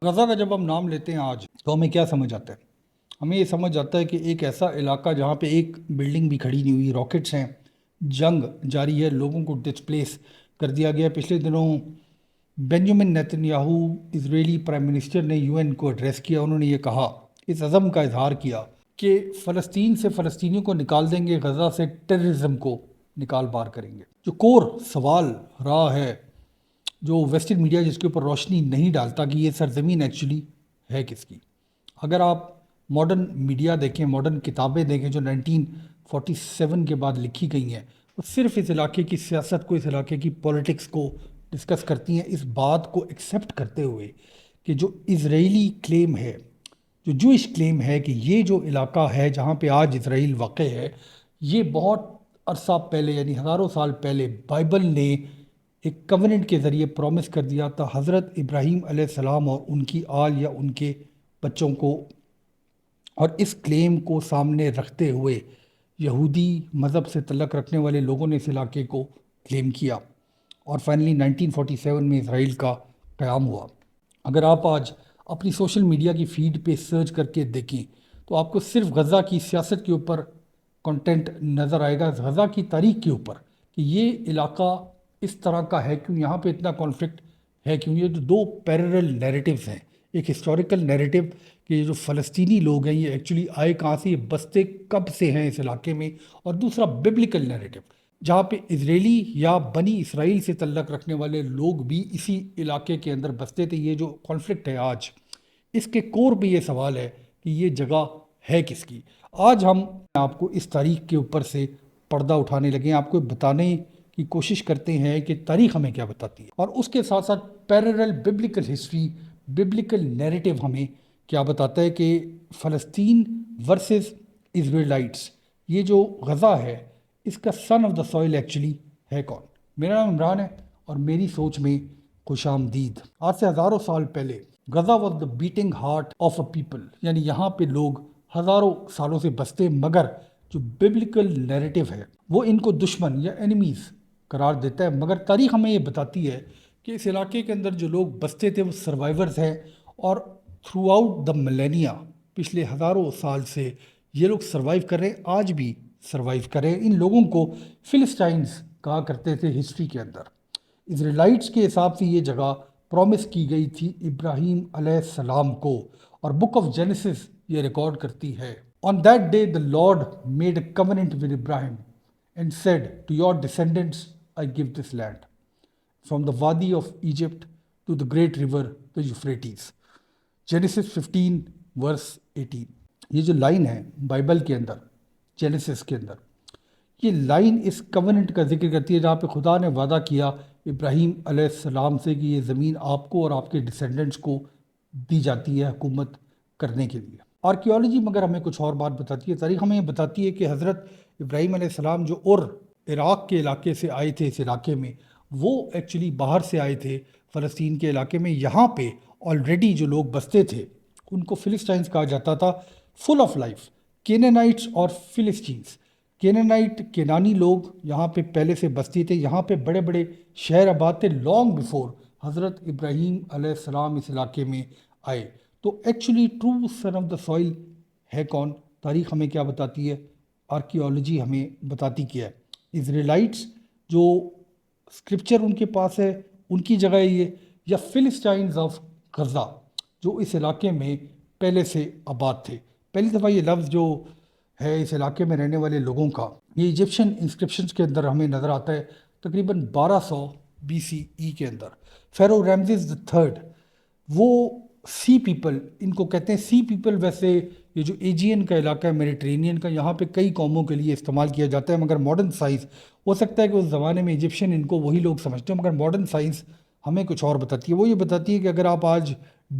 غزہ کا جب ہم نام لیتے ہیں آج تو ہمیں کیا سمجھ آتا ہے؟ ہمیں یہ سمجھ آتا ہے کہ ایک ایسا علاقہ جہاں پہ ایک بلڈنگ بھی کھڑی نہیں ہوئی، راکٹس ہیں، جنگ جاری ہے، لوگوں کو ڈسپلیس کر دیا گیا۔ پچھلے دنوں بینجامن نیتن یاہو اسرائیلی پرائم منسٹر نے یو این کو ایڈریس کیا۔ انہوں نے یہ کہا، اس عزم کا اظہار کیا کہ فلسطین سے فلسطینیوں کو نکال دیں گے، غزہ سے ٹیررزم کو نکال بار کریں گے۔ جو کور سوال رہا ہے، جو ویسٹرن میڈیا جس کے اوپر روشنی نہیں ڈالتا کہ یہ سرزمین ایکچولی ہے کس کی۔ اگر آپ ماڈرن میڈیا دیکھیں، ماڈرن کتابیں دیکھیں جو 1947 کے بعد لکھی گئی ہیں، وہ صرف اس علاقے کی سیاست کو، اس علاقے کی پولیٹکس کو ڈسکس کرتی ہیں، اس بات کو ایکسیپٹ کرتے ہوئے کہ جو اسرائیلی کلیم ہے، جو جوئش کلیم ہے کہ یہ جو علاقہ ہے جہاں پہ آج اسرائیل واقع ہے، یہ بہت عرصہ پہلے یعنی ہزاروں سال پہلے بائبل نے ایک کوننٹ کے ذریعے پرومس کر دیا تھا حضرت ابراہیم علیہ السلام اور ان کی آل یا ان کے بچوں کو۔ اور اس کلیم کو سامنے رکھتے ہوئے یہودی مذہب سے تعلق رکھنے والے لوگوں نے اس علاقے کو کلیم کیا، اور فائنلی 1947 میں اسرائیل کا قیام ہوا۔ اگر آپ آج اپنی سوشل میڈیا کی فیڈ پہ سرچ کر کے دیکھیں تو آپ کو صرف غزہ کی سیاست کے اوپر کنٹینٹ نظر آئے گا، غزہ کی تاریخ کے اوپر کہ یہ علاقہ اس طرح کا ہے کیوں، یہاں پہ اتنا کانفلکٹ ہے کیوں۔ یہ جو دو پیرلل نیریٹیوز ہیں، ایک ہسٹوریکل نیریٹیو کہ یہ جو فلسطینی لوگ ہیں یہ ایکچولی آئے کہاں سے، یہ بستے کب سے ہیں اس علاقے میں، اور دوسرا ببلیکل نیریٹیو جہاں پہ اسرائیلی یا بنی اسرائیل سے تعلق رکھنے والے لوگ بھی اسی علاقے کے اندر بستے تھے۔ یہ جو کانفلکٹ ہے آج، اس کے کور پہ یہ سوال ہے کہ یہ جگہ ہے کس کی۔ آج ہم آپ کو اس تاریخ کے اوپر سے پردہ اٹھانے لگے ہیں، آپ کو بتانے کی کوشش کرتے ہیں کہ تاریخ ہمیں کیا بتاتی ہے، اور اس کے ساتھ ساتھ parallel biblical history, biblical narrative ہمیں کیا بتاتا ہے کہ فلسطین ورسز اسرائیلائٹس، یہ جو غزہ ہے اس کا سن آف دا سوئل ایکچولی ہے کون۔ میرا نام عمران ہے اور میری سوچ میں خوش آمدید۔ آج سے ہزاروں سال پہلے Gaza was the batting heart of a people, یعنی یہاں پہ لوگ ہزاروں سالوں سے بستے، مگر جو ببلیکل نیریٹو ہے وہ ان کو دشمن یا انیمیز قرار دیتا ہے۔ مگر تاریخ ہمیں یہ بتاتی ہے کہ اس علاقے کے اندر جو لوگ بستے تھے وہ سروائیورز ہیں، اور تھرو آؤٹ دا ملینیا، پچھلے ہزاروں سال سے یہ لوگ سروائیو کر رہے ہیں، آج بھی سروائیو کر رہے ہیں۔ ان لوگوں کو فلسٹائنز کہا کرتے تھے ہسٹری کے اندر۔ اسرائیلائٹس کے حساب سے یہ جگہ پرومس کی گئی تھی ابراہیم علیہ السلام کو، اور بک آف جینیسس یہ ریکارڈ کرتی ہے، on that day the Lord made a covenant with Abraham and said to your descendants I give this land from the Wadi of Egypt to the great river the Euphrates۔ Genesis 15 ورس 18۔ یہ جو line ہے Bible کے اندر، Genesis کے اندر، یہ line اس covenant کا ذکر کرتی ہے جہاں پہ خدا نے وعدہ کیا ابراہیم علیہ السلام سے کہ یہ زمین آپ کو اور آپ کے ڈسینڈنٹس کو دی جاتی ہے حکومت کرنے کے لیے۔ آرکیالوجی مگر ہمیں کچھ اور بات بتاتی ہے، تاریخ ہمیں بتاتی ہے کہ حضرت ابراہیم علیہ السلام جو اور عراق کے علاقے سے آئے تھے اس علاقے میں، وہ ایکچولی باہر سے آئے تھے فلسطین کے علاقے میں۔ یہاں پہ آلریڈی جو لوگ بستے تھے ان کو فلسٹائنز کہا جاتا تھا، فل آف لائف، کینانائٹس اور فلسطینز۔ کینانائٹ کینانی لوگ یہاں پہ پہلے سے بستی تھے، یہاں پہ بڑے بڑے شہر آباد تھے لانگ بیفور حضرت ابراہیم علیہ السلام اس علاقے میں آئے۔ تو actually true son of the soil ہے کون؟ تاریخ ہمیں کیا بتاتی ہے، آرکیالوجی ہمیں بتاتی کیا ہے۔ اسرائیلائٹس جو اسکرپچر ان کے پاس ہے ان کی جگہ یہ، یا فلسٹائنز آف غزہ جو اس علاقے میں پہلے سے آباد تھے۔ پہلی دفعہ یہ لفظ جو ہے اس علاقے میں رہنے والے لوگوں کا، یہ ایجپشن انسکرپشنز کے اندر ہمیں نظر آتا ہے تقریباً 1200 BCE کے اندر۔ فیرو رمزیز the تھرڈ، وہ سی پیپل، ان کو کہتے ہیں سی پیپل۔ ویسے یہ جو ایجین کا علاقہ ہے میڈیٹرینین کا، یہاں پہ کئی قوموں کے لیے استعمال کیا جاتا ہے، مگر ماڈرن سائنس ہو سکتا ہے کہ اس زمانے میں ایجپشین ان کو وہی لوگ سمجھتے ہیں، مگر ماڈرن سائنس ہمیں کچھ اور بتاتی ہے۔ وہ یہ بتاتی ہے کہ اگر آپ آج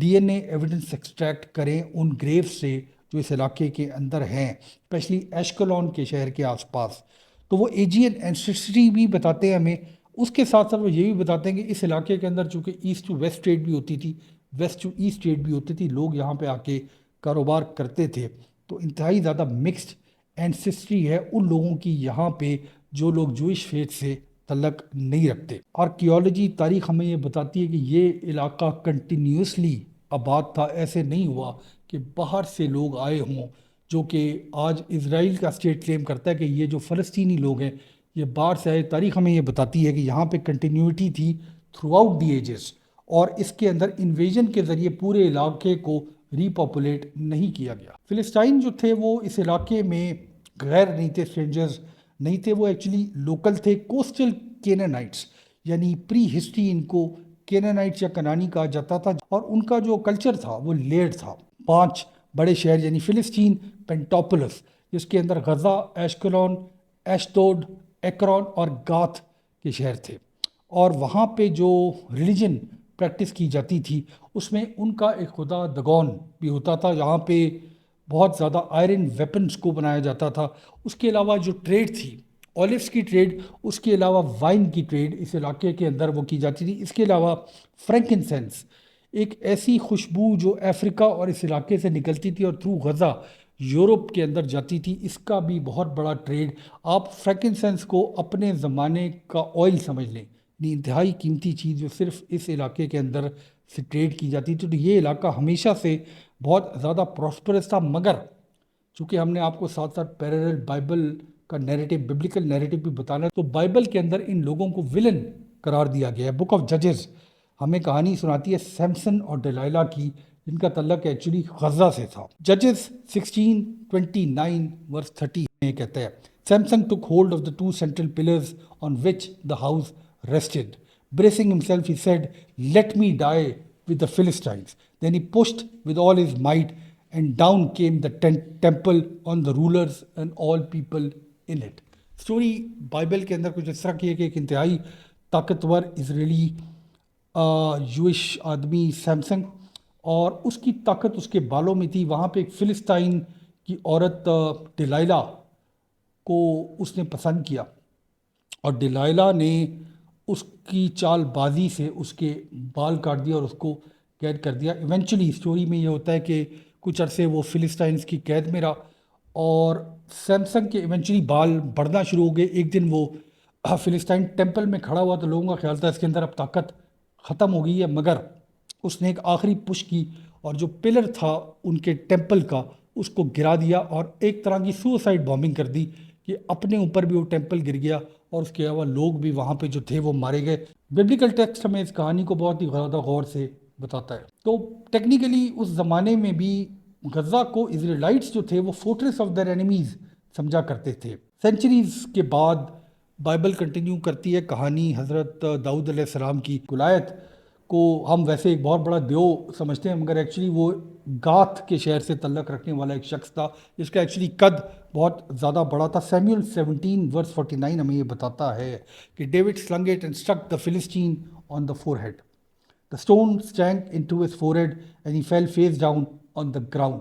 DNA ایویڈنس ایکسٹریکٹ کریں ان گریو سے جو اس علاقے کے اندر ہیں، اسپیشلی ایشکلون کے شہر کے آس پاس، تو وہ ایجین اینسیسٹری بھی بتاتے ہیں ہمیں۔ اس کے ساتھ ساتھ وہ یہ بھی بتاتے ہیں کہ اس علاقے کے اندر چونکہ ایسٹ ٹو ویسٹ ٹریڈ بھی ہوتی تھی، ویسٹ ٹو ایسٹ ٹریڈ بھی ہوتی تھی، لوگ یہاں پہ آ کے کاروبار کرتے تھے، تو انتہائی زیادہ مکسڈ اینسیسٹری ہے ان لوگوں کی یہاں پہ جو لوگ جوئش فیتھ سے تعلق نہیں رکھتے۔ آرکیالوجی، تاریخ ہمیں یہ بتاتی ہے کہ یہ علاقہ کنٹینیوسلی آباد تھا. ایسے نہیں ہوا کہ باہر سے لوگ آئے ہوں، جو کہ آج اسرائیل کا اسٹیٹ کلیم کرتا ہے کہ یہ جو فلسطینی لوگ ہیں یہ باہر سے آئے. تاریخ ہمیں یہ بتاتی ہے کہ یہاں پہ کنٹینیوٹی تھی تھرو آؤٹ دی ایجز، اور اس کے اندر انویژن کے ذریعے پورے علاقے کو ری پاپولیٹ نہیں کیا گیا. فلسطین جو تھے وہ اس علاقے میں غیر نہیں تھے، اسٹرینجرز نہیں تھے، وہ ایکچولی لوکل تھے. کوسٹل کینانائٹس، یعنی پری ہسٹری ان کو کینانائٹس یا کنانی کہا جاتا تھا، اور ان کا جو کلچر تھا وہ لیئرڈ تھا. 5 بڑے شہر یعنی فلسطین، پینٹوپولس، جس کے اندر غزہ، ایشکلون، ایشتود، ایکرون اور گاتھ کے شہر تھے. اور وہاں پہ جو ریلیجن پریکٹس کی جاتی تھی اس میں ان کا ایک خدا دگون بھی ہوتا تھا. یہاں پہ بہت زیادہ آئرن ویپنز کو بنایا جاتا تھا. اس کے علاوہ جو ٹریڈ تھی، اولیوس کی ٹریڈ، اس کے علاوہ وائن کی ٹریڈ اس علاقے کے اندر وہ کی جاتی تھی. اس کے علاوہ فرینکنسنس، ایک ایسی خوشبو جو افریقہ اور اس علاقے سے نکلتی تھی اور تھرو غزہ یورپ کے اندر جاتی تھی، اس کا بھی بہت بڑا ٹریڈ. آپ فرینکنسنس کو اپنے زمانے کا آئل سمجھ لیں، یعنی انتہائی قیمتی چیز جو صرف اس علاقے کے اندر سے ٹریڈ کی جاتی تھی. تو یہ علاقہ ہمیشہ سے بہت زیادہ پراسپرس تھا. مگر چونکہ ہم نے آپ کو ساتھ ساتھ پیرالل بائبل کا نیریٹو، ببلیکل نیریٹو بھی بتانا ہے، تو بائبل کے اندر ان لوگوں کو ولن قرار دیا گیا ہے. بک آف ججز ہمیں کہانی سناتی ہے سیمسن اور ڈیلائلا کی، جن کا تعلق ایکچولی غزہ سے تھا. ججز 16:29 ورس 30 میں کہتا ہے Samson took hold of the 2 central pillars on which the house rested. Bracing himself, he said, "Let me die with the Philistines." Then he pushed with all his might, and down came the temple on the rulers and all people in it. Story Bible کے اندر کچھ اس طرح کی ہے کہ ایک انتہائی طاقتور اسرائیلی Jewish آدمی سیمسنگ، اور اس کی طاقت اس کے بالوں میں تھی. وہاں پہ ایک فلسطین کی عورت ڈیلائلا کو اس نے پسند کیا، اور ڈیلائلا نے اس کی چال بازی سے اس کے بال کاٹ دیا اور اس کو قید کر دیا. ایونچولی اسٹوری میں یہ ہوتا ہے کہ کچھ عرصے وہ فلسطینز کی قید میں رہا، اور سیمسنگ کے ایونچولی بال بڑھنا شروع ہو گئے. ایک دن وہ فلسطین ٹیمپل میں کھڑا ہوا تو لوگوں کا خیال تھا اس کے اندر اب طاقت ختم ہو گئی ہے، مگر اس نے ایک آخری پش کی اور جو پلر تھا ان کے ٹیمپل کا اس کو گرا دیا، اور ایک طرح کی سوسائڈ بامبنگ کر دی کہ اپنے اوپر بھی وہ ٹیمپل گر گیا اور اس کے علاوہ لوگ بھی وہاں پہ جو تھے وہ مارے گئے. ببلیکل ٹیکسٹ ہمیں اس کہانی کو بہت ہی زیادہ غور سے بتاتا ہے. تو ٹیکنیکلی اس زمانے میں بھی غزہ کو اسرائیلائٹس جو تھے وہ فورٹریس آف دیئر اینیمیز سمجھا کرتے تھے. سینچریز کے بعد بائبل کنٹینیو کرتی ہے کہانی حضرت داؤد علیہ السلام کی. گولیات کو ہم ویسے ایک بہت بڑا دیو سمجھتے ہیں، مگر ایکچولی وہ گاتھ کے شہر سے تعلق رکھنے والا ایک شخص تھا جس کا ایکچولی قد بہت زیادہ بڑا تھا. سیمیول 17 ورس 49 ہمیں یہ بتاتا ہے کہ David slung it and struck the Philistine on the forehead. The stone sank into his forehead and he fell face down on the ground.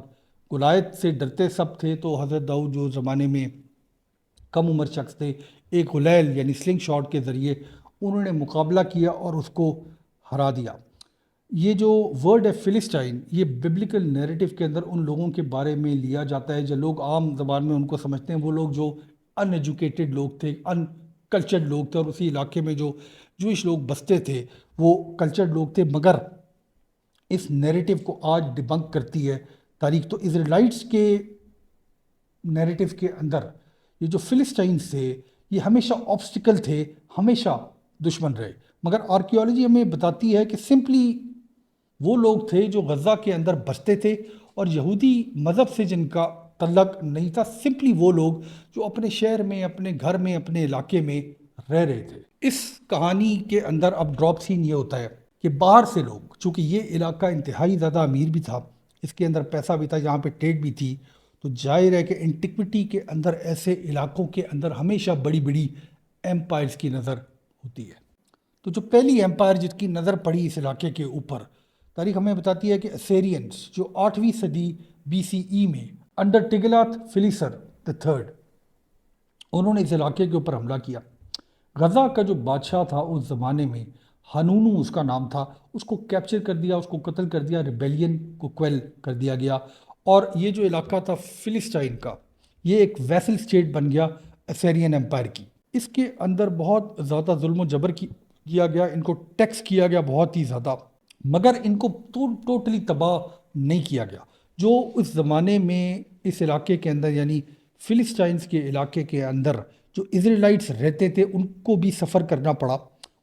گولیات سے ڈرتے سب تھے، تو حضرت داؤد جو زمانے میں کم عمر شخص تھے، ایک غلیل یعنی سلنگ شاٹ کے ذریعے انہوں نے مقابلہ کیا اور اس کو ہرا دیا. یہ جو ورڈ ہے فلسٹائن، یہ ببلیکل نیریٹو کے اندر ان لوگوں کے بارے میں لیا جاتا ہے جو لوگ عام زبان میں ان کو سمجھتے ہیں، وہ لوگ جو ان ایجوکیٹڈ لوگ تھے، ان کلچرڈ لوگ تھے، اور اسی علاقے میں جو جوئش لوگ بستے تھے وہ کلچرڈ لوگ تھے. مگر اس نیریٹو کو آج ڈیبنک کرتی ہے تاریخ. تو اسرائیلائٹس کے نیریٹو کے اندر یہ جو فلسٹائنز تھے یہ ہمیشہ آبسٹیکل تھے، ہمیشہ دشمن رہے. مگر آرکیالوجی ہمیں بتاتی ہے کہ سمپلی وہ لوگ تھے جو غزہ کے اندر بستے تھے اور یہودی مذہب سے جن کا تعلق نہیں تھا، سمپلی وہ لوگ جو اپنے شہر میں، اپنے گھر میں، اپنے علاقے میں رہ رہے تھے. اس کہانی کے اندر اب ڈراپ سین یہ ہوتا ہے کہ باہر سے لوگ، چونکہ یہ علاقہ انتہائی زیادہ امیر بھی تھا، اس کے اندر پیسہ بھی تھا، یہاں پہ ٹریڈ بھی تھی، تو ظاہر ہے کہ انٹیکوٹی کے اندر ایسے علاقوں کے اندر ہمیشہ بڑی بڑی ایمپائرز کی نظر ہوتی ہے. تو جو پہلی ایمپائر جس کی نظر پڑی اس علاقے کے اوپر، تاریخ ہمیں بتاتی ہے کہ اسیرینز جو 8ویں صدی BCE میں انڈر ٹگلات فلیسر III انہوں نے اس علاقے کے اوپر حملہ کیا. غزہ کا جو بادشاہ تھا اس زمانے میں، ہنونو اس کا نام تھا، اس کو کیپچر کر دیا، اس کو قتل کر دیا، ریبیلین کو کویل کر دیا گیا، اور یہ جو علاقہ تھا فلسٹائن کا یہ ایک ویسل سٹیٹ بن گیا اسیرین ایمپائر کی. اس کے اندر بہت زیادہ ظلم و جبر کیا گیا، ان کو ٹیکس کیا گیا بہت ہی زیادہ، مگر ان کو ٹوٹلی تباہ نہیں کیا گیا. جو اس زمانے میں اس علاقے کے اندر یعنی فلسطینز کے علاقے کے اندر جو اسرائیلائٹس رہتے تھے ان کو بھی سفر کرنا پڑا.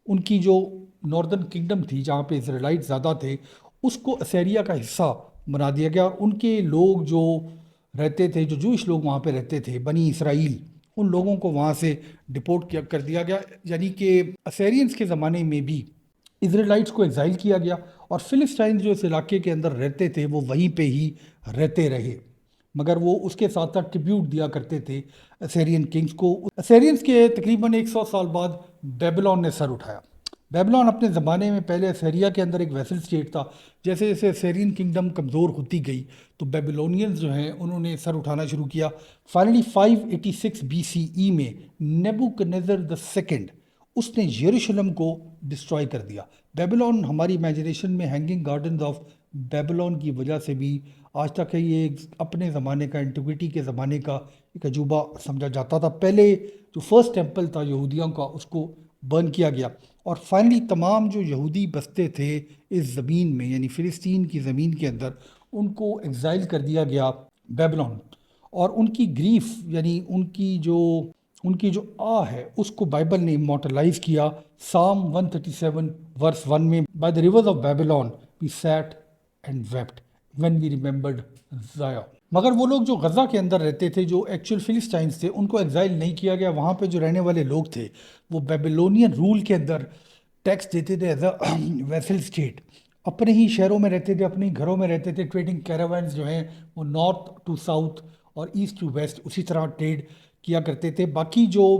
ان کی جو ناردرن کنگڈم تھی جہاں پہ اسرائیلائٹ زیادہ تھے اس کو اسیریا کا حصہ بنا دیا گیا. ان کے لوگ جو رہتے تھے جو جوئش لوگ وہاں پہ رہتے تھے بنی اسرائیل ان لوگوں کو وہاں سے ڈپورٹ کر دیا گیا. یعنی کہ اسیرینز کے زمانے میں بھی اسرائیلائٹس کو ایگزائل کیا گیا اور فلسطین جو اس علاقے کے اندر رہتے تھے وہ وہیں پہ ہی رہتے رہے. مگر وہ اس کے ساتھ ساتھ ٹریبیوٹ دیا کرتے تھے اسیرین کنگز کو. اسیرینز کے تقریباً 100 سال بعد بیبلون نے سر اٹھایا. بیبلون اپنے زمانے میں پہلے اسیریا کے اندر ایک ویسل اسٹیٹ تھا. جیسے جیسے اسیرین کنگڈم کمزور ہوتی گئی تو بیبلونینز جو ہیں انہوں نے سر اٹھانا شروع کیا. فائنلی 586 BCE میں نیبوکڈنیزر دی سیکنڈ اس نے یروشلم کو ڈسٹرائے کر دیا. بیبلون ہماری امیجنیشن میں ہینگنگ گارڈنز آف بیبلون کی وجہ سے بھی آج تک ہے یہ اپنے زمانے کا انٹیگویٹی کے زمانے کا ایک عجوبہ سمجھا جاتا تھا. پہلے جو فرسٹ ٹیمپل تھا یہودیوں کا اس کو برن کیا گیا اور فائنلی تمام جو یہودی بستے تھے اس زمین میں یعنی فلسطین کی زمین کے اندر ان کو ایگزائل کر دیا گیا بیبلون. اور ان کی گریف یعنی ان کی جو ہے اس کو بائبل نے امورٹلائز کیا. سام 137 ورس 1 میں by the rivers of Babylon we sat and wept when we remembered Zion. مگر وہ لوگ جو غزہ کے اندر رہتے تھے جو ایکچوئل فلسطینز تھے ان کو ایگزائل نہیں کیا گیا. وہاں پہ جو رہنے والے لوگ تھے وہ بیبلونین رول کے اندر ٹیکس دیتے تھے ایز اے ویسل اسٹیٹ. اپنے ہی شہروں میں رہتے تھے اپنے ہی گھروں میں رہتے تھے. ٹریڈنگ کیراوینز جو ہیں وہ نارتھ ٹو ساؤتھ اور ایسٹ ٹو ویسٹ اسی طرح ٹریڈ کیا کرتے تھے. باقی جو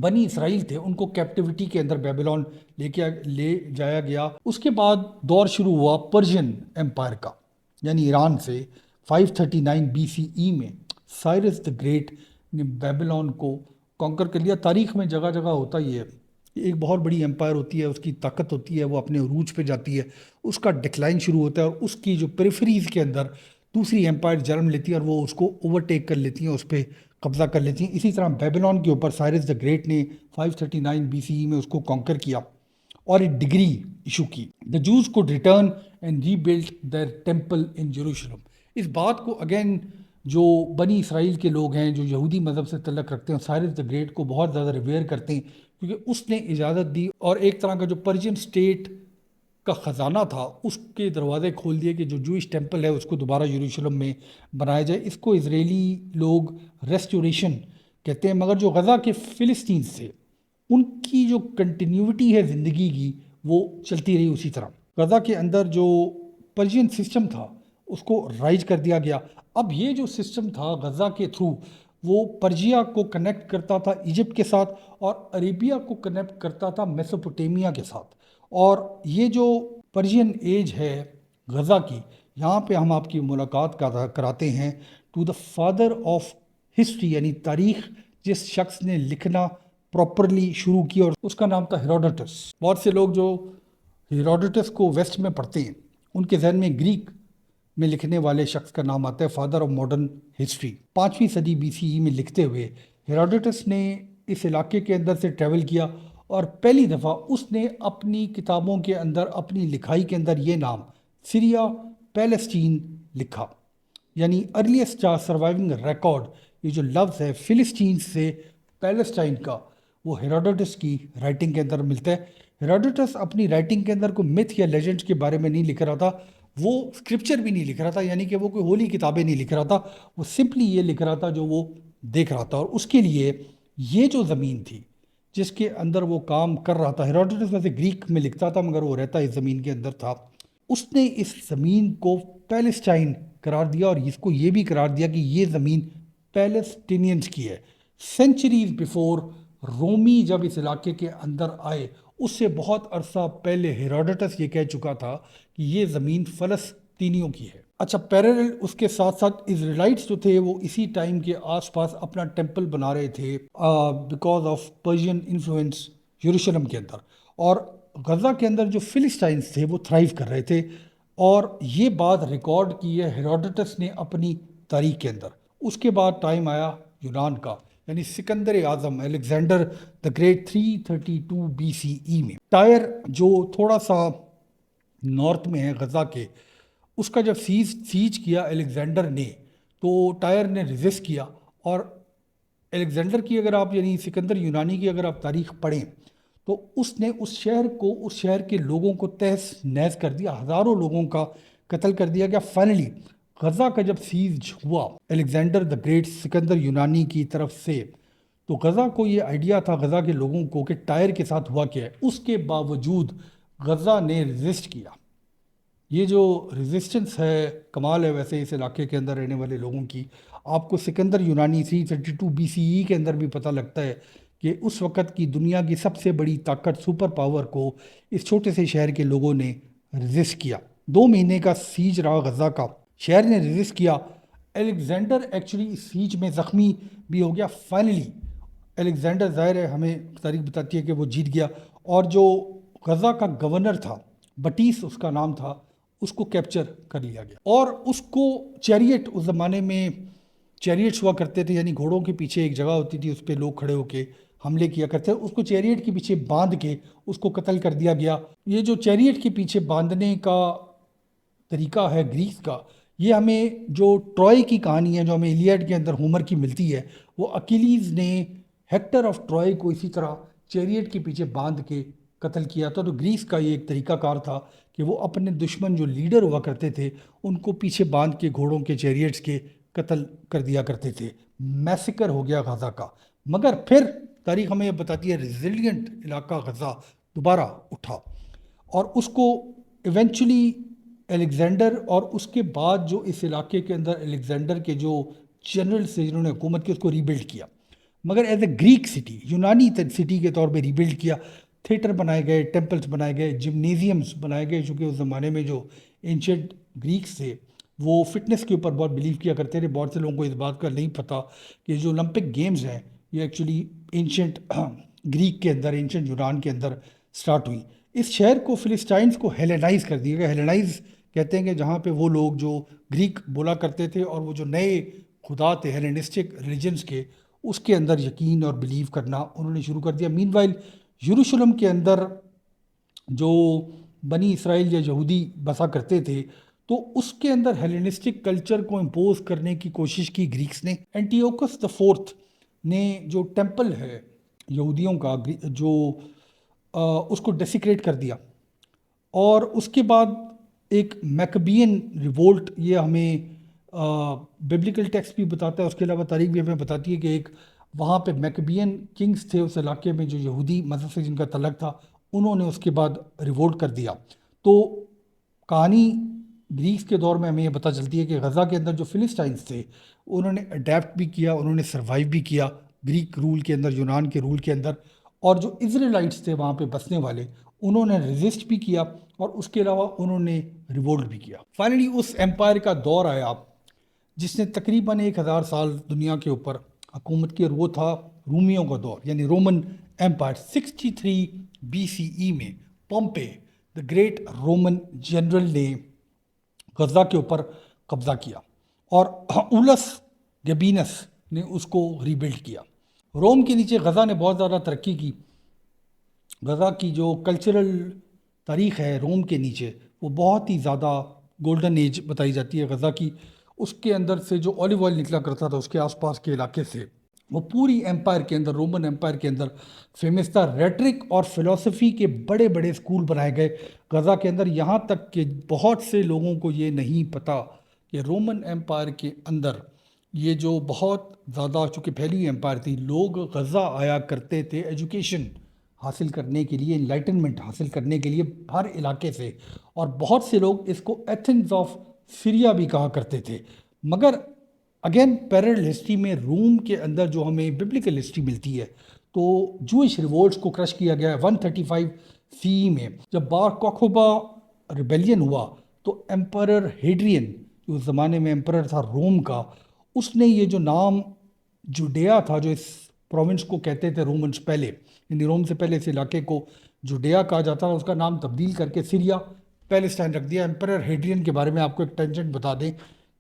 بنی اسرائیل تھے ان کو کیپٹیوٹی کے اندر بیبلون لے جایا گیا. اس کے بعد دور شروع ہوا پرشین امپائر کا یعنی ایران سے. 539 BCE میں سائرس دا گریٹ نے بیبلون کو کانکر کر لیا. تاریخ میں جگہ جگہ ہوتا ہی ہے ایک بہت بڑی امپائر ہوتی ہے اس کی طاقت ہوتی ہے وہ اپنے عروج پہ جاتی ہے اس کا ڈکلائن شروع ہوتا ہے اور اس کی جو پریفریز کے اندر دوسری امپائر جنم لیتی ہے اور وہ اس کو اوورٹیک کر لیتی ہیں اس پہ قبضہ کر لیتی ہیں. اسی طرح بیبلون کے اوپر سائرس دا گریٹ نے 539 BCE میں اس کو کانکر کیا اور ایک ڈگری ایشو کی. The Jews could return and rebuild their temple in Jerusalem. اس بات کو اگین جو بنی اسرائیل کے لوگ ہیں جو یہودی مذہب سے تعلق رکھتے ہیں سائرس دا گریٹ کو بہت زیادہ ریویئر کرتے ہیں کیونکہ اس نے اجازت دی اور ایک طرح کا جو پرشین اسٹیٹ کا خزانہ تھا اس کے دروازے کھول دیے کہ جو جوئش ٹیمپل ہے اس کو دوبارہ یروشلم میں بنایا جائے. اس کو اسرائیلی لوگ ریسٹوریشن کہتے ہیں. مگر جو غزہ کے فلسطینز تھے ان کی جو کنٹینیوٹی ہے زندگی کی وہ چلتی رہی اسی طرح. غزہ کے اندر جو پرشین سسٹم تھا اس کو رائج کر دیا گیا. اب یہ جو سسٹم تھا غزہ کے تھرو وہ پرجیا کو کنیکٹ کرتا تھا ایجپٹ کے ساتھ اور عربیہ کو کنیکٹ کرتا تھا میسوپوٹیمیا کے ساتھ. اور یہ جو پرشین ایج ہے غزہ کی یہاں پہ ہم آپ کی ملاقات کراتے ہیں to the father of history یعنی تاریخ جس شخص نے لکھنا پراپرلی شروع کی اور اس کا نام تھا ہیروڈوٹس. بہت سے لوگ جو ہیروڈوٹس کو ویسٹ میں پڑھتے ہیں ان کے ذہن میں گریک میں لکھنے والے شخص کا نام آتا ہے فادر آف ماڈرن ہسٹری. 5ویں صدی BCE میں لکھتے ہوئے ہیروڈوٹس نے اس علاقے کے اندر سے ٹریول کیا اور پہلی دفعہ اس نے اپنی کتابوں کے اندر اپنی لکھائی کے اندر یہ نام سیریا پیلسٹین لکھا. یعنی ارلیسٹ سروائیونگ ریکارڈ یہ جو لفظ ہے فلسطین سے پیلسٹائن کا وہ ہیروڈوٹس کی رائٹنگ کے اندر ملتا ہے. ہیروڈوٹس اپنی رائٹنگ کے اندر کوئی میتھ یا لیجنڈ کے بارے میں نہیں لکھ رہا تھا. وہ اسکرپچر بھی نہیں لکھ رہا تھا یعنی کہ وہ کوئی ہولی کتابیں نہیں لکھ رہا تھا. وہ سمپلی یہ لکھ رہا تھا جو وہ دیکھ رہا تھا. اور اس کے لیے یہ جو زمین تھی جس کے اندر وہ کام کر رہا تھا ہیروڈوٹس ویسے گریک میں لکھتا تھا مگر وہ رہتا اس زمین کے اندر تھا. اس نے اس زمین کو پیلسٹائن قرار دیا اور اس کو یہ بھی قرار دیا کہ یہ زمین پیلسٹینینز کی ہے. سینچریز بیفور رومی جب اس علاقے کے اندر آئے اس سے بہت عرصہ پہلے ہیروڈوٹس یہ کہہ چکا تھا کہ یہ زمین فلسطینیوں کی ہے. اچھا پیرالل اس کے ساتھ ساتھ اسرائیلائٹس جو تھے وہ اسی ٹائم کے آس پاس اپنا ٹیمپل بنا رہے تھے بیکاز آف پرشین انفلوئنس یروشلم کے اندر. اور غزہ کے اندر جو فلسطینز تھے وہ تھرائیو کر رہے تھے اور یہ بات ریکارڈ کی ہے ہیروڈوٹس نے اپنی تاریخ کے اندر. اس کے بعد ٹائم آیا یونان کا یعنی سکندر اعظم الیگزینڈر دا گریٹ 332 BCE میں. ٹائر جو تھوڑا سا نارتھ میں ہے غزہ کے، اس کا جب سیج کیا الیگزینڈر نے، تو ٹائر نے ریزسٹ کیا، اور الیگزینڈر کی اگر آپ یعنی سکندر یونانی کی اگر آپ تاریخ پڑھیں تو اس نے اس شہر کے لوگوں کو تہس نہس کر دیا، ہزاروں لوگوں کا قتل کر دیا گیا۔ فائنلی غزہ کا جب سیج ہوا الیگزینڈر دا گریٹ سکندر یونانی کی طرف سے، تو غزہ کو یہ آئیڈیا تھا، غزہ کے لوگوں کو، کہ ٹائر کے ساتھ ہوا کیا ہے۔ اس کے باوجود غزہ نے ریزسٹ کیا۔ یہ جو ریزسٹنس ہے کمال ہے ویسے اس علاقے کے اندر رہنے والے لوگوں کی۔ آپ کو سکندر یونانی 332 BCE کے اندر بھی پتہ لگتا ہے کہ اس وقت کی دنیا کی سب سے بڑی طاقت سپر پاور کو اس چھوٹے سے شہر کے لوگوں نے ریزسٹ کیا۔ 2 مہینے کا سیج رہا غزہ کا، شہر نے ریزسٹ کیا۔ الیگزینڈر ایکچولی اس سیج میں زخمی بھی ہو گیا۔ فائنلی الیگزینڈر، ظاہر ہے ہمیں تاریخ بتاتی ہے کہ وہ جیت گیا، اور جو غزہ کا گورنر تھا، بٹیس اس کا نام تھا، اس کو کیپچر کر لیا گیا، اور اس کو چیریٹ، اس زمانے میں چیریٹس ہوا کرتے تھے، یعنی گھوڑوں کے پیچھے ایک جگہ ہوتی تھی، اس پہ لوگ کھڑے ہو کے حملے کیا کرتے تھے، اس کو چیریٹ کے پیچھے باندھ کے اس کو قتل کر دیا گیا۔ یہ جو چیریٹ کے پیچھے باندھنے کا طریقہ ہے گریس کا، یہ ہمیں جو ٹرائے کی کہانی ہے جو ہمیں ایلیاڈ کے اندر ہومر کی ملتی ہے، وہ اکیلیز نے ہیکٹر آف ٹرائے کو اسی طرح چیریٹ کے پیچھے باندھ کے قتل کیا تھا۔ تو گریس کا یہ ایک طریقہ کار تھا کہ وہ اپنے دشمن جو لیڈر ہوا کرتے تھے ان کو پیچھے باندھ کے گھوڑوں کے چیریٹس کے قتل کر دیا کرتے تھے۔ میسیکر ہو گیا غزہ کا، مگر پھر تاریخ ہمیں یہ بتاتی ہے ریزیلینٹ علاقہ غزہ دوبارہ اٹھا، اور اس کو ایونچولی الیگزینڈر اور اس کے بعد جو اس علاقے کے اندر الیگزینڈر کے جو جنرل سے جنہوں نے حکومت کی، اس کو ریبلڈ کیا، مگر ایز اے گریک سٹی، یونانی سٹی کے طور پہ ریبلڈ کیا۔ تھیٹر بنائے گئے، ٹیمپلز بنائے گئے، جمنیزیمز بنائے گئے، چونکہ اس زمانے میں جو اینشنٹ گریکس تھے وہ فٹنس کے اوپر بہت بلیو کیا کرتے تھے۔ بہت سے لوگوں کو اس بات کا نہیں پتہ کہ جو اولمپک گیمز ہیں یہ ایکچولی اینشنٹ گریک کے اندر، اینشنٹ یونان کے اندر سٹارٹ ہوئی۔ اس شہر کو فلسطائنز کو ہیلینائز کر دیا گیا۔ ہیلینائز کہتے ہیں کہ جہاں پہ وہ لوگ جو گریک بولا کرتے تھے اور وہ جو نئے خدا تھے ہیلینسٹک ریلیجنز کے، اس کے اندر یقین اور بلیو کرنا انہوں نے شروع کر دیا۔ مین وائل یروشلم کے اندر جو بنی اسرائیل یا یہودی بسا کرتے تھے، تو اس کے اندر ہیلینسٹک کلچر کو امپوز کرنے کی کوشش کی گریکس نے۔ اینٹیوکس دا فورتھ نے جو ٹیمپل ہے یہودیوں کا جو اس کو ڈیسیکریٹ کر دیا، اور اس کے بعد ایک میکبین ریوولٹ، یہ ہمیں ببلیکل ٹیکسٹ بھی بتاتا ہے، اس کے علاوہ تاریخ بھی ہمیں بتاتی ہے کہ ایک وہاں پہ میکبین کنگز تھے اس علاقے میں جو یہودی مذہب سے جن کا تعلق تھا، انہوں نے اس کے بعد ریوولٹ کر دیا۔ تو کہانی گریس کے دور میں ہمیں یہ پتہ چلتی ہے کہ غزہ کے اندر جو فلسطائنز تھے انہوں نے اڈیپٹ بھی کیا، انہوں نے سروائیو بھی کیا گریک رول کے اندر، یونان کے رول کے اندر، اور جو اسرائیلائٹس تھے وہاں پہ بسنے والے، انہوں نے ریزسٹ بھی کیا، اور اس کے علاوہ انہوں نے ریوولٹ بھی کیا۔ فائنلی اس ایمپائر کا دور آیا جس نے تقریباً 1000 سال دنیا کے اوپر حکومت کی، اور وہ تھا رومیوں کا دور، یعنی رومن ایمپائر۔ 63 BCE میں پومپے دا گریٹ رومن جنرل نے غزہ کے اوپر قبضہ کیا، اور اولس گیبینس نے اس کو ریبلڈ کیا۔ روم کے نیچے غزہ نے بہت زیادہ ترقی کی۔ غزہ کی جو کلچرل تاریخ ہے روم کے نیچے، وہ بہت ہی زیادہ گولڈن ایج بتائی جاتی ہے غزہ کی۔ اس کے اندر سے جو اولیو آئل نکلا کرتا تھا اس کے آس پاس کے علاقے سے، وہ پوری ایمپائر کے اندر، رومن ایمپائر کے اندر فیمس تھا۔ ریٹرک اور فلسفی کے بڑے بڑے اسکول بنائے گئے غزہ کے اندر، یہاں تک کہ بہت سے لوگوں کو یہ نہیں پتہ کہ رومن ایمپائر کے اندر یہ جو بہت زیادہ، چونکہ پہلی ایمپائر تھی، لوگ غزہ آیا کرتے تھے ایجوکیشن حاصل کرنے کے لیے، انلائٹنمنٹ حاصل کرنے کے لیے ہر علاقے سے، اور بہت سے لوگ اس کو ایتھنز آف سیریا بھی کہا کرتے تھے۔ مگر اگین پیرل ہسٹری میں روم کے اندر جو ہمیں ببلیکل ہسٹری ملتی ہے، تو جوئش ریوولٹس کو کرش کیا گیا ہے 135 CE میں۔ جب بار کوکھوبا ریبیلین ہوا تو ایمپرر ہیڈرین، جو اس زمانے میں ایمپرر تھا روم کا، اس نے یہ جو نام جوڈیا تھا، جو اس پروونس کو کہتے تھے رومنس پہلے، یعنی روم سے پہلے اس علاقے کو جوڈیا کہا جاتا تھا، اس کا نام تبدیل کر کے سیریا پیلسٹائن رکھ دیا۔ ایمپرر ہیڈرین کے بارے میں آپ کو ایک ٹینجنٹ بتا دیں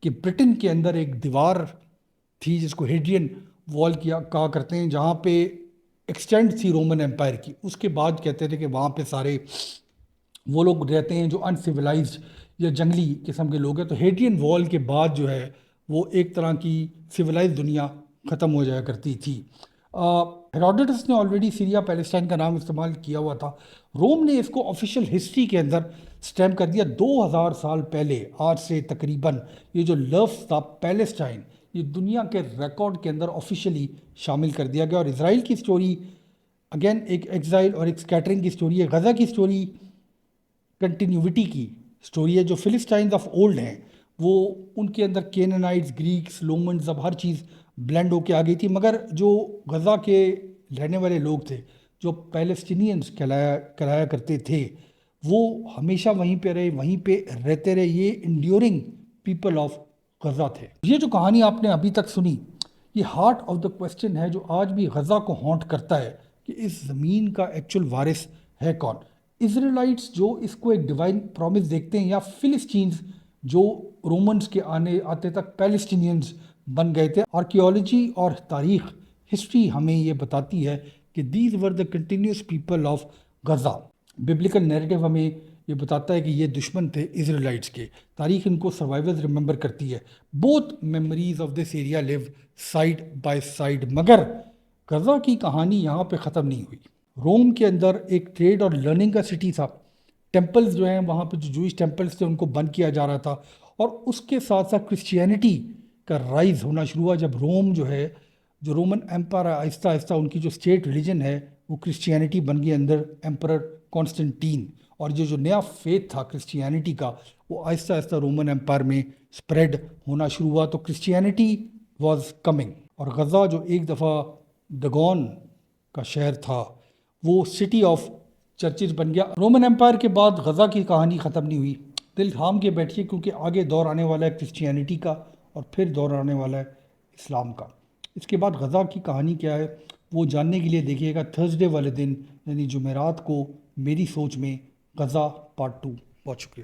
کہ برٹن کے اندر ایک دیوار تھی جس کو ہیڈرین وال کہا کرتے ہیں، جہاں پہ ایکسٹینڈ تھی رومن ایمپائر کی۔ اس کے بعد کہتے تھے کہ وہاں پہ سارے وہ لوگ رہتے ہیں جو انسیولائزڈ یا جنگلی قسم کے لوگ ہیں. تو ہیڈرین وال کے بعد جو ہے وہ ایک طرح کی سویلائز دنیا ختم ہو جایا کرتی تھی. ہیروڈوٹس نے آلریڈی سیریا پیلسٹائن کا نام استعمال کیا ہوا تھا. روم نے اس کو آفیشیل ہسٹری کے اندر سٹیمپ کر دیا 2000 سال پہلے. آج سے تقریباً یہ جو لفظ تھا پیلسٹائن یہ دنیا کے ریکارڈ کے اندر آفیشیلی شامل کر دیا گیا. اور اسرائیل کی سٹوری اگین ایک ایگزائل اور ایک سکیٹرنگ کی سٹوری ہے. غزہ کی سٹوری کنٹینیوٹی کی سٹوری ہے. جو فلسٹائنز آف اولڈ ہیں وہ ان کے اندر کینانائٹس، گریکس، رومنز، اب ہر چیز بلینڈ ہو کے آ گئی تھی. مگر جو غزہ کے رہنے والے لوگ تھے جو پیلسٹینینز کہلایا کرتے تھے وہ ہمیشہ وہیں پہ رہے، وہیں پہ رہتے رہے. یہ انڈیورنگ پیپل آف غزہ تھے. یہ جو کہانی آپ نے ابھی تک سنی یہ ہارٹ آف دا کویسچن ہے جو آج بھی غزہ کو ہانٹ کرتا ہے کہ اس زمین کا ایکچوئل وارث ہے کون. اسرائیلائٹس جو اس کو ایک ڈیوائن پرومس دیکھتے ہیں یا فلسطینز جو رومنز کے آتے تک پیلسٹینینز بن گئے تھے. آرکیولوجی اور تاریخ ہسٹری ہمیں یہ بتاتی ہے کہ these were the continuous people of Gaza. Biblical narrative ہمیں یہ بتاتا ہے کہ یہ دشمن تھے اسرائیلائٹس کے. تاریخ ان کو سروائیورز ریممبر کرتی ہے. Both memories of this area live side by side. مگر غزہ کی کہانی یہاں پہ ختم نہیں ہوئی. روم کے اندر ایک ٹریڈ اور لرننگ کا سٹی تھا. ٹیمپلز جو ہیں وہاں پہ جو جوئش ٹیمپلز تھے ان کو بند کیا جا رہا تھا. اور اس کے ساتھ ساتھ کرسچینٹی کا رائز ہونا شروع ہوا جب روم جو ہے جو رومن ایمپائر آہستہ آہستہ ان کی جو اسٹیٹ ریلیجن ہے وہ کرسچینٹی بن گئی انڈر ایمپرر کانسٹنٹین. اور یہ جو نیا فیتھ تھا کرسچینٹی کا وہ آہستہ آہستہ رومن ایمپائر میں اسپریڈ ہونا شروع ہوا. تو کرسچینٹی واز کمنگ. اور غزہ جو ایک دفعہ دگون کا شہر تھا وہ سٹی آف چرچز بن گیا. رومن ایمپائر کے بعد غزہ کی کہانی ختم نہیں ہوئی. دل تھام کے بیٹھیے کیونکہ آگے دور آنے والا ہے کرسچینٹی کا اور پھر دور آنے والا ہے اسلام کا. اس کے بعد غزہ کی کہانی کیا ہے وہ جاننے کے لیے دیکھیے گا تھرسڈے والے دن یعنی جمعرات کو میری سوچ میں غزہ پارٹ 2. بہت شکریہ.